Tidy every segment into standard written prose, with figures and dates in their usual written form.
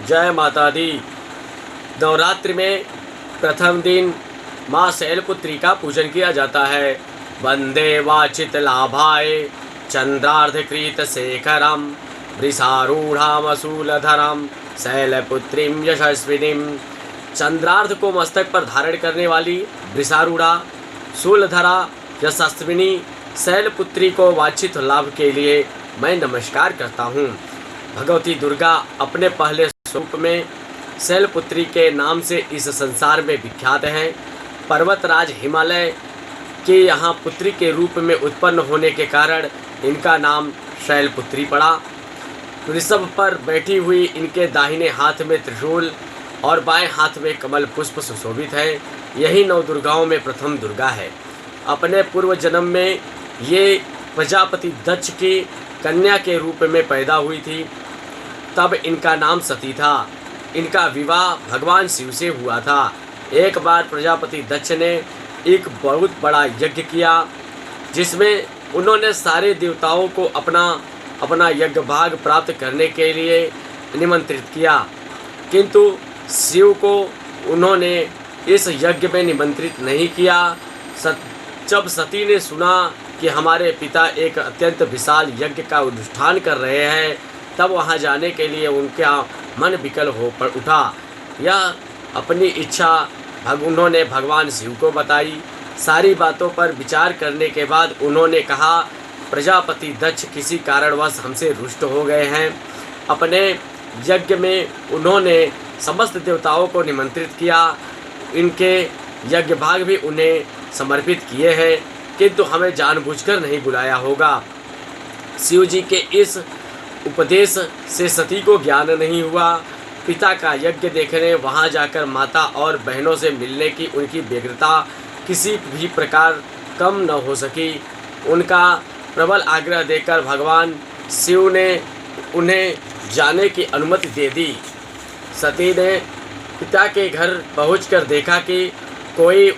जय माता दी। नवरात्रि में प्रथम दिन माँ शैलपुत्री का पूजन किया जाता है। वंदे वाचित लाभाय चंद्रार्धकृत शेखरम वृषारूढ़ामशूलधरम शैलपुत्रीं यशस्विनीं। चंद्रार्ध को मस्तक पर धारण करने वाली वृषारूढ़ा शूलधरा यशस्विनी शैलपुत्री को वांछित लाभ के लिए मैं नमस्कार करता हूँ। भगवती दुर्गा अपने पहले स्वरूप में शैलपुत्री के नाम से इस संसार में विख्यात हैं। पर्वतराज हिमालय के यहाँ पुत्री के रूप में उत्पन्न होने के कारण इनका नाम शैलपुत्री पड़ा। ऋषभ पर बैठी हुई इनके दाहिने हाथ में त्रिशूल और बाएं हाथ में कमल पुष्प सुशोभित है। यही नौ दुर्गाओं में प्रथम दुर्गा है। अपने पूर्व जन्म में ये प्रजापति दक्ष की कन्या के रूप में पैदा हुई थी, तब इनका नाम सती था। इनका विवाह भगवान शिव से हुआ था। एक बार प्रजापति दक्ष ने एक बहुत बड़ा यज्ञ किया, जिसमें उन्होंने सारे देवताओं को अपना यज्ञ भाग प्राप्त करने के लिए निमंत्रित किया, किंतु शिव को उन्होंने इस यज्ञ में निमंत्रित नहीं किया। जब सती ने सुना कि हमारे पिता एक अत्यंत विशाल यज्ञ का अनुष्ठान कर रहे हैं, तब वहां जाने के लिए उनका मन विकल हो पड़ उठा। यह अपनी इच्छा उन्होंने भगवान शिव को बताई। सारी बातों पर विचार करने के बाद उन्होंने कहा, प्रजापति दक्ष किसी कारणवश हमसे रुष्ट हो गए हैं। अपने यज्ञ में उन्होंने समस्त देवताओं को निमंत्रित किया, इनके यज्ञ भाग भी उन्हें समर्पित किए हैं, किंतु हमें जानबूझकर नहीं बुलाया होगा। शिव जी के इस उपदेश से सती को ज्ञान नहीं हुआ। पिता का यज्ञ देखने वहां जाकर माता और बहनों से मिलने की उनकी व्यग्रता किसी भी प्रकार कम न हो सकी। उनका प्रबल आग्रह देकर भगवान शिव ने उन्हें जाने की अनुमति दे दी। सती ने पिता के घर पहुंचकर देखा कि कोई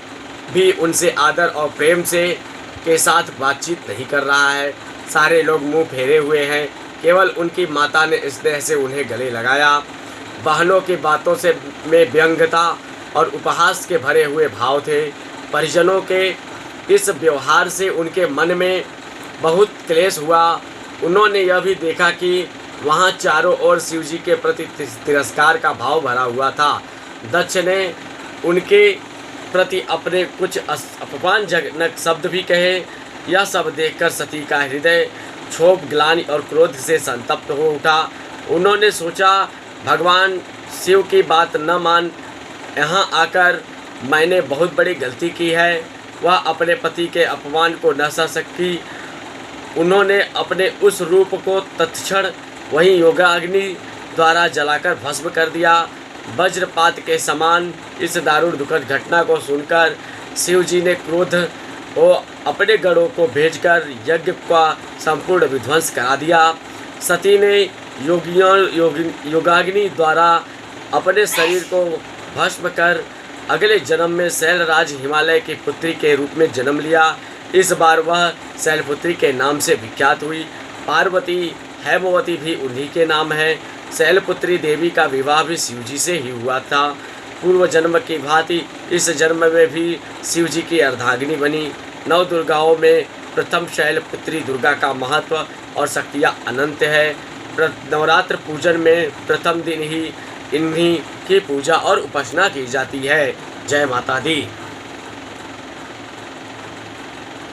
भी उनसे आदर और प्रेम से के साथ बातचीत नहीं कर रहा है। सारे लोग मुंह फेरे हुए हैं। केवल उनकी माता ने स्नेह से उन्हें गले लगाया। बहनों की बातों से में व्यंग्यता और उपहास के भरे हुए भाव थे। परिजनों के इस व्यवहार से उनके मन में बहुत क्लेश हुआ। उन्होंने यह भी देखा कि वहाँ चारों ओर शिव जी के प्रति तिरस्कार का भाव भरा हुआ था। दक्ष ने उनके प्रति अपने कुछ अपमानजनक शब्द भी कहे। यह सब देखकर सती का हृदय क्षोभ, ग्लानि और क्रोध से संतप्त हो उठा। उन्होंने सोचा, भगवान शिव की बात न मान यहाँ आकर मैंने बहुत बड़ी गलती की है। वह अपने पति के अपमान को न सह सकी। उन्होंने अपने उस रूप को तत्क्षण वहीं योगाग्नि द्वारा जलाकर भस्म कर दिया। वज्रपात के समान इस दारुण दुखद घटना को सुनकर शिव जी ने क्रोध हो अपने गणों को भेजकर यज्ञ का संपूर्ण विध्वंस करा दिया। सती ने योगाग्नि द्वारा अपने शरीर को भस्म कर अगले जन्म में शैलराज हिमालय की पुत्री के रूप में जन्म लिया। इस बार वह शैलपुत्री के नाम से विख्यात हुई। पार्वती हेमवती भी उन्हीं के नाम है। शैलपुत्री देवी का विवाह भी शिव जी से ही हुआ था। पूर्व जन्म की भांति इस जन्म में भी शिव जी की अर्धांगिनी बनी। नौ दुर्गाओं में प्रथम शैलपुत्री दुर्गा का महत्व और शक्तियाँ अनंत है। नवरात्र पूजन में प्रथम दिन ही इन्हीं की पूजा और उपासना की जाती है। जय माता दी।